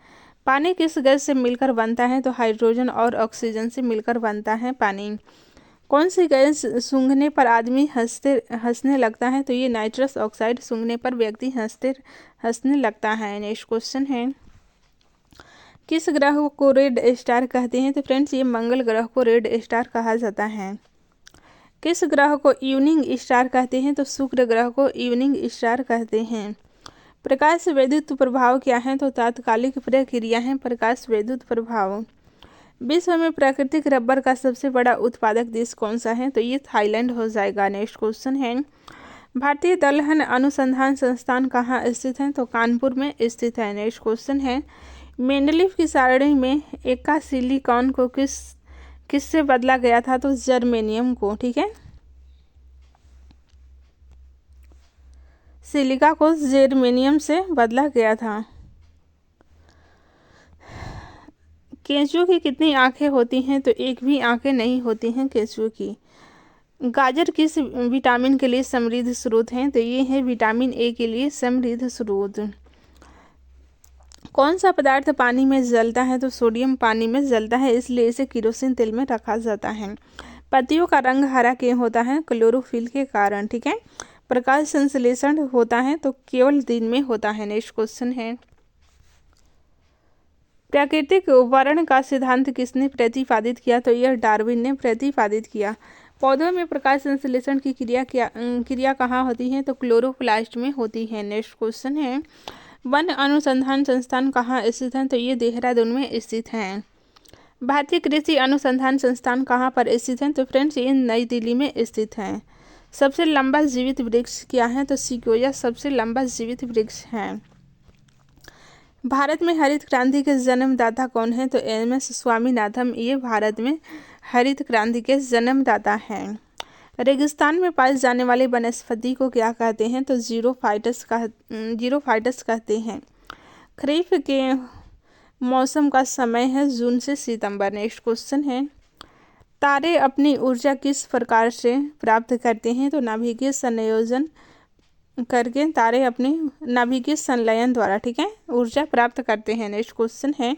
पानी किस गैस से मिलकर बनता है? तो हाइड्रोजन और ऑक्सीजन से मिलकर बनता है पानी। कौन सी गैस सूंघने पर आदमी हंसने लगता है? तो ये नाइट्रस ऑक्साइड सूंघने पर व्यक्ति हंसने लगता है। नेक्स्ट क्वेश्चन है किस ग्रह को रेड स्टार कहते हैं? तो फ्रेंड्स ये मंगल ग्रह को रेड स्टार कहा जाता है। किस ग्रह को इवनिंग स्टार कहते हैं? तो शुक्र ग्रह को इवनिंग स्टार कहते हैं। प्रकाश वैद्युत प्रभाव क्या है? तो तात्कालिक प्रक्रिया है प्रकाश वैद्युत प्रभाव। विश्व में प्राकृतिक रबर का सबसे बड़ा उत्पादक देश कौन सा है? तो ये थाईलैंड हो जाएगा। नेक्स्ट क्वेश्चन है भारतीय दलहन अनुसंधान संस्थान कहाँ स्थित है? तो कानपुर में स्थित है। नेक्स्ट क्वेश्चन है मेंडलीफ की सारणी में एका सिलिकॉन को किससे बदला गया था? तो जर्मेनियम को। ठीक है सिलिका को जर्मेनियम से बदला गया था। केंचुए की कितनी आंखें होती हैं? तो एक भी आंखें नहीं होती हैं केंचुए की। गाजर किस विटामिन के लिए समृद्ध स्रोत हैं? तो ये है विटामिन ए के लिए समृद्ध स्रोत। कौन सा पदार्थ पानी में जलता है? तो सोडियम पानी में जलता है इसलिए इसे किरोसिन तेल में रखा जाता है। पत्तियों का रंग हरा क्यों होता है? क्लोरोफिल के कारण। ठीक है प्रकाश संश्लेषण होता है तो केवल दिन में होता है। नेक्स्ट क्वेश्चन है प्राकृतिक वर्ण का सिद्धांत किसने प्रतिपादित किया? तो यह डार्विन ने प्रतिपादित किया। पौधों में प्रकाश संश्लेषण की क्रिया कहाँ होती है? तो क्लोरोप्लास्ट में होती है। नेक्स्ट क्वेश्चन है वन अनुसंधान संस्थान कहाँ स्थित है? तो ये देहरादून में स्थित है। भारतीय कृषि अनुसंधान संस्थान कहाँ पर स्थित है? तो फ्रेंड्स ये नई दिल्ली में स्थित है। सबसे लंबा जीवित वृक्ष क्या है? तो सिकोया सबसे लंबा जीवित वृक्ष है। भारत में हरित क्रांति के जन्मदाता कौन है? तो एम.एस. स्वामीनाथन ये भारत में हरित क्रांति के जन्मदाता हैं। रेगिस्तान में पाए जाने वाले वनस्पति को क्या कहते हैं? तो जीरोफाइटस कहते हैं। खरीफ के मौसम का समय है जून से सितंबर। नेक्स्ट क्वेश्चन है, तारे अपनी ऊर्जा किस प्रकार से प्राप्त करते हैं? तो नाभिकीय संयोजन करके तारे अपने नाभिकीय संलयन द्वारा, ठीक है, ऊर्जा प्राप्त करते हैं। नेक्स्ट क्वेश्चन है,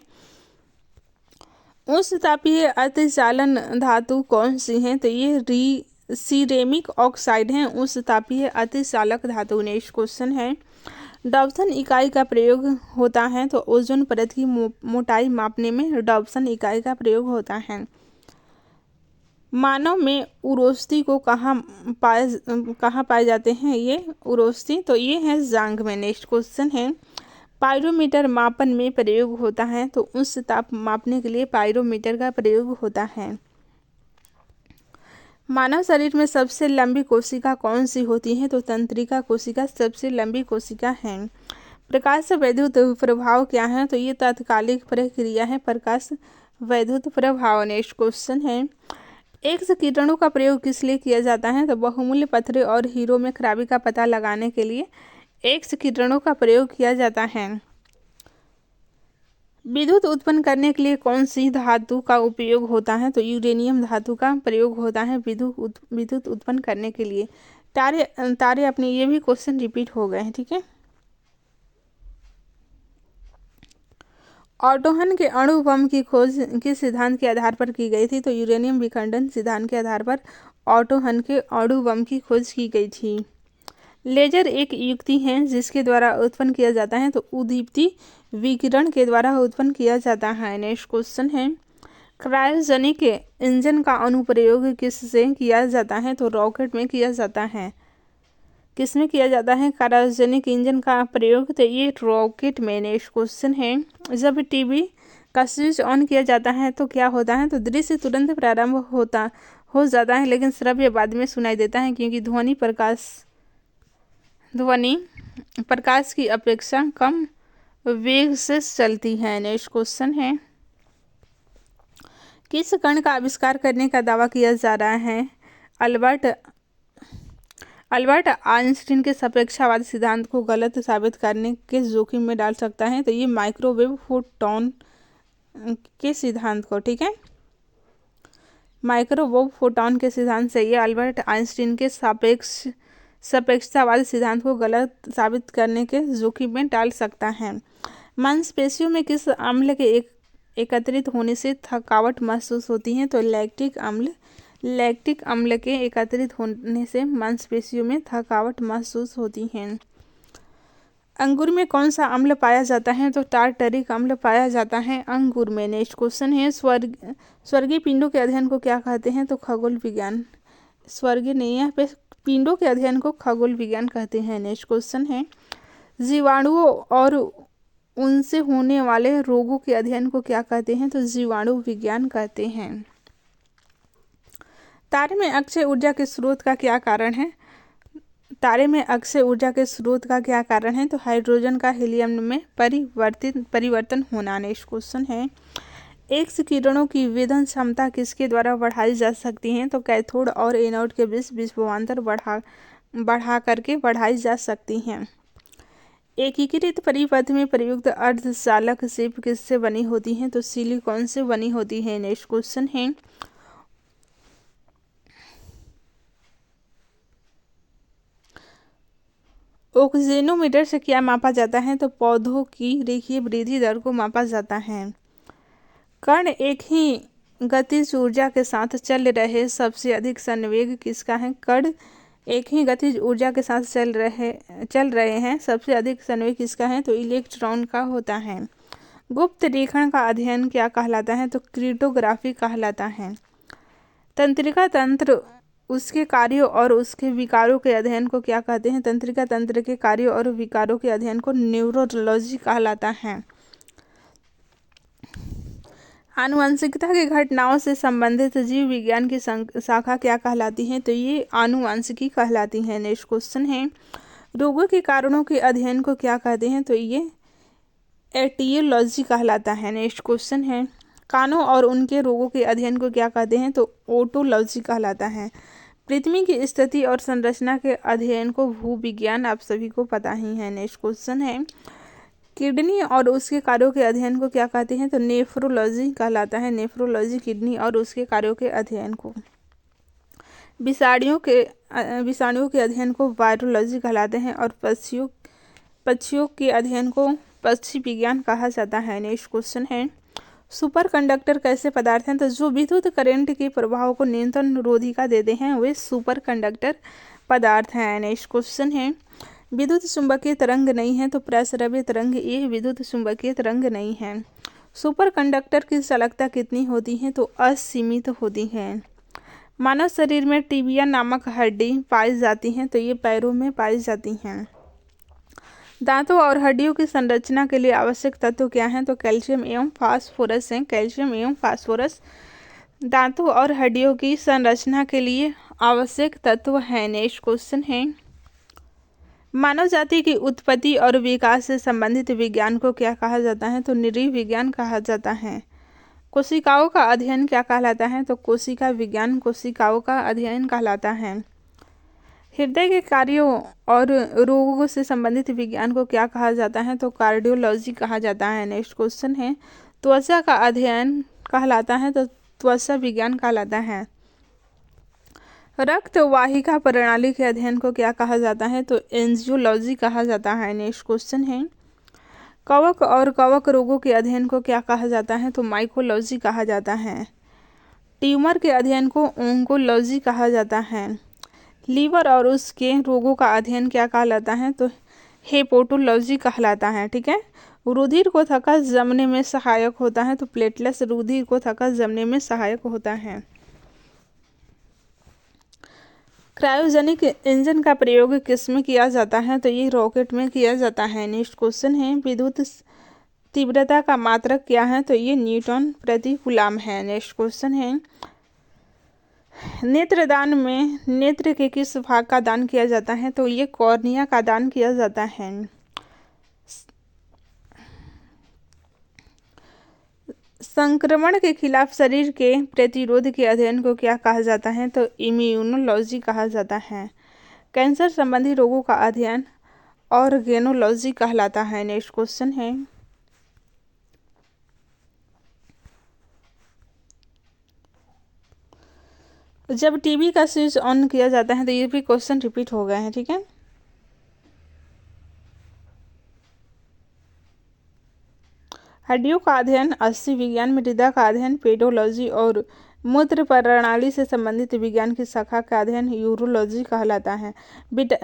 उच्च तापीय अतिचालन धातु कौन सी है? तो ये सिरेमिक ऑक्साइड है उच्च तापीय अतिचालक धातु। नेक्स्ट क्वेश्चन है, डॉप्सन इकाई का प्रयोग होता है? तो ओजोन परत की मोटाई मापने में डॉप्सन इकाई का प्रयोग होता है। मानव में उरोस्थी को कहाँ पाए जाते हैं? ये उरोस्थी तो ये है जांघ में। नेक्स्ट क्वेश्चन है, पायरोमीटर मापन में प्रयोग होता है? तो उच्च ताप मापने के लिए पायरोमीटर का प्रयोग होता है। मानव शरीर में सबसे लंबी कोशिका कौन सी होती है? तो तंत्रिका कोशिका सबसे लंबी कोशिका है। प्रकाश से वैद्युत प्रभाव क्या है? तो ये तात्कालिक प्रक्रिया है प्रकाश वैद्युत प्रभाव। नेक्स्ट क्वेश्चन है, एक्स किरणों का प्रयोग किस लिए किया जाता है? तो बहुमूल्य पत्थरों और हीरो में खराबी का पता लगाने के लिए एक्स किरणों का प्रयोग किया जाता है। विद्युत उत्पन्न करने के लिए कौन सी धातु का उपयोग होता है? तो यूरेनियम धातु का प्रयोग होता है विद्युत उत्पन्न करने के लिए। तारे अपने ये भी क्वेश्चन रिपीट हो गए हैं, ठीक है। ऑटोहन के अणु बम की खोज किस सिद्धांत के आधार पर की गई थी? तो यूरेनियम विखंडन सिद्धांत के आधार पर ऑटोहन के अणु बम की खोज की गई थी। लेजर एक युक्ति है जिसके द्वारा उत्पन्न किया जाता है? तो उद्दीप्ति विकिरण के द्वारा उत्पन्न किया जाता है। नेक्स्ट क्वेश्चन है, क्रायोजेनिक इंजन का अनुप्रयोग किससे किया जाता है? तो रॉकेट में किया जाता है। किस में किया जाता है क्रायोजेनिक इंजन का प्रयोग? तो ये रॉकेट में। नेक्स्ट क्वेश्चन है, जब टीवी का स्विच ऑन किया जाता है तो क्या होता है? तो दृश्य तुरंत प्रारंभ हो जाता है लेकिन श्रव्य बाद में सुनाई देता है क्योंकि ध्वनि प्रकाश की अपेक्षा कम वेग से चलती है। नेक्स्ट क्वेश्चन है, किस कण का आविष्कार करने का दावा किया जा रहा है? अल्बर्ट आइंस्टीन के सापेक्षतावाद सिद्धांत को गलत साबित करने के जोखिम में डाल सकता है? तो ये माइक्रोवेव फोटॉन के सिद्धांत को, ठीक है, माइक्रोवेव फोटॉन के सिद्धांत से ये अल्बर्ट आइंस्टीन के सापेक्षतावाद सिद्धांत को गलत साबित करने के जोखिम में डाल सकता है। मांसपेशियों में किस अम्ल के एकत्रित होने से थकावट महसूस होती है? तो लैक्टिक अम्ल के एकत्रित होने से मांसपेशियों में थकावट महसूस होती है। अंगूर में कौन सा अम्ल पाया जाता है? तो टार्टरिक अम्ल पाया जाता है अंगूर में। नेक्स्ट क्वेश्चन है, स्वर्गीय पिंडों के अध्ययन को क्या कहते हैं? तो खगोल विज्ञान। स्वर्गीय नहीं है, पे पिंडों के अध्ययन को खगोल विज्ञान कहते हैं। नेक्स्ट क्वेश्चन है, जीवाणुओं और उनसे होने वाले रोगों के अध्ययन को क्या कहते हैं? तो जीवाणु विज्ञान कहते हैं। तारे में अक्षय ऊर्जा के स्रोत का क्या कारण है? तारे में अक्षय ऊर्जा के स्रोत का क्या कारण है? तो हाइड्रोजन का हीलियम में परिवर्तन होना। नेक्स्ट क्वेश्चन है, एक्स किरणों की वेधन क्षमता किसके द्वारा बढ़ाई जा सकती है? तो कैथोड और एनोड के बीच विभवांतर बढ़ा करके बढ़ाई जा सकती हैं। एकीकृत परिपथ में प्रयुक्त अर्धचालक शिप किससे बनी होती है? तो सिलिकॉन से बनी होती है। नेक्स्ट क्वेश्चन है, ऑक्सीजनोमीटर से क्या मापा जाता है? तो पौधों की रेखीय वृद्धि दर को मापा जाता है। कण एक ही गतिज ऊर्जा के साथ चल रहे सबसे अधिक संवेग किसका है? कण एक ही गतिज ऊर्जा के साथ चल रहे हैं सबसे अधिक संवेग किसका है? तो इलेक्ट्रॉन का होता है। गुप्त रेखा का अध्ययन क्या कहलाता है? तो क्रिप्टोग्राफी कहलाता है। तंत्रिका तंत्र उसके कार्यों और उसके विकारों के अध्ययन को क्या कहते हैं? तंत्रिका तंत्र के कार्यों और विकारों के अध्ययन को न्यूरोलॉजी कहलाता है। आनुवंशिकता की घटनाओं से संबंधित जीव विज्ञान की शाखा क्या कहलाती है? तो ये आनुवंशिकी कहलाती है। नेक्स्ट क्वेश्चन है, रोगों के कारणों के अध्ययन को क्या कहते हैं? तो ये एटियोलॉजी कहलाता है। नेक्स्ट क्वेश्चन है, कानों और उनके रोगों के अध्ययन को क्या कहते हैं? तो ओटोलॉजी कहलाता है। पृथ्वी की स्थिति और संरचना के अध्ययन को भूविज्ञान, आप सभी को पता ही है। नेक्स्ट क्वेश्चन है, किडनी और उसके कार्यों के अध्ययन को क्या कहते हैं? तो नेफ्रोलॉजी कहलाता है। नेफ्रोलॉजी किडनी और उसके कार्यों के अध्ययन को। विषाणुओं के अध्ययन को वायरोलॉजी कहलाते हैं और पक्षियों के अध्ययन को पक्षी विज्ञान कहा जाता है। नेक्स्ट क्वेश्चन है, सुपर कंडक्टर कैसे पदार्थ हैं? तो जो विद्युत करंट के प्रभाव को न्यूनतम रोधिका देते हैं वे सुपर कंडक्टर पदार्थ हैं। नेक्स्ट क्वेश्चन है, विद्युत चुंबकीय तरंग नहीं है तो प्रस्रव्य तरंग ये विद्युत चुंबकीय तरंग नहीं है। सुपर कंडक्टर की चालकता कितनी होती है? तो असीमित होती है। मानव शरीर में टिबिया नामक हड्डी पाई जाती हैं, तो ये पैरों में पाई जाती हैं। दांतों और हड्डियों की संरचना के लिए आवश्यक तत्व क्या हैं? तो कैल्शियम एवं फास्फोरस हैं। कैल्शियम एवं फास्फोरस दांतों और हड्डियों की संरचना के लिए आवश्यक तत्व हैं। नेक्स्ट क्वेश्चन है, मानव जाति की उत्पत्ति और विकास से संबंधित विज्ञान को क्या कहा जाता है? तो नृविज्ञान विज्ञान कहा जाता है। कोशिकाओं का अध्ययन क्या कहलाता है? तो कोशिका विज्ञान कोशिकाओं का अध्ययन कहलाता है। हृदय के कार्यों और रोगों से संबंधित विज्ञान को क्या कहा जाता है? तो कार्डियोलॉजी कहा जाता है। नेक्स्ट क्वेश्चन है, त्वचा का अध्ययन कहलाता है तो त्वचा विज्ञान कहलाता है। रक्त वाहिका प्रणाली के अध्ययन को क्या कहा जाता है? तो एंजियोलॉजी कहा जाता है। नेक्स्ट क्वेश्चन है, कवक और कवक रोगों के अध्ययन को क्या कहा जाता है? तो माइकोलॉजी कहा जाता है। ट्यूमर के अध्ययन को ओंकोलॉजी कहा जाता है। लीवर और उसके रोगों का अध्ययन क्या कहलाता है? तो हेपेटोलॉजी कहलाता है। ठीक है, रुधिर को थक्का जमने में सहायक होता है तो प्लेटलेट्स रुधिर को थक्का जमने में सहायक होता है। क्रायोजेनिक इंजन का प्रयोग किस में किया जाता है? तो ये रॉकेट में किया जाता है। नेक्स्ट क्वेश्चन है, विद्युत तीव्रता का मात्रक क्या है? तो ये न्यूटन प्रति कूलम है। नेक्स्ट क्वेश्चन है, नेत्रदान में नेत्र के किस भाग का दान किया जाता है? तो ये कॉर्निया का दान किया जाता है। संक्रमण के खिलाफ शरीर के प्रतिरोध के अध्ययन को क्या कहा जाता है? तो इम्यूनोलॉजी कहा जाता है। कैंसर संबंधी रोगों का अध्ययन ऑर्गेनोलॉजी कहलाता है। नेक्स्ट क्वेश्चन है, जब टीवी का स्विच ऑन किया जाता है, तो ये भी क्वेश्चन रिपीट हो गए हैं। ठीक है, हड्डियों का अध्ययन अस्थि विज्ञान, मृदा का अध्ययन पेडोलॉजी और मूत्र प्रणाली से संबंधित विज्ञान की शाखा का अध्ययन यूरोलॉजी कहलाता है।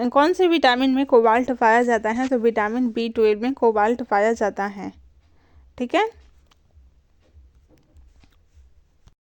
कौन से विटामिन में कोबाल्ट पाया जाता है? तो विटामिन B12 में कोबाल्ट पाया जाता है। ठीक है।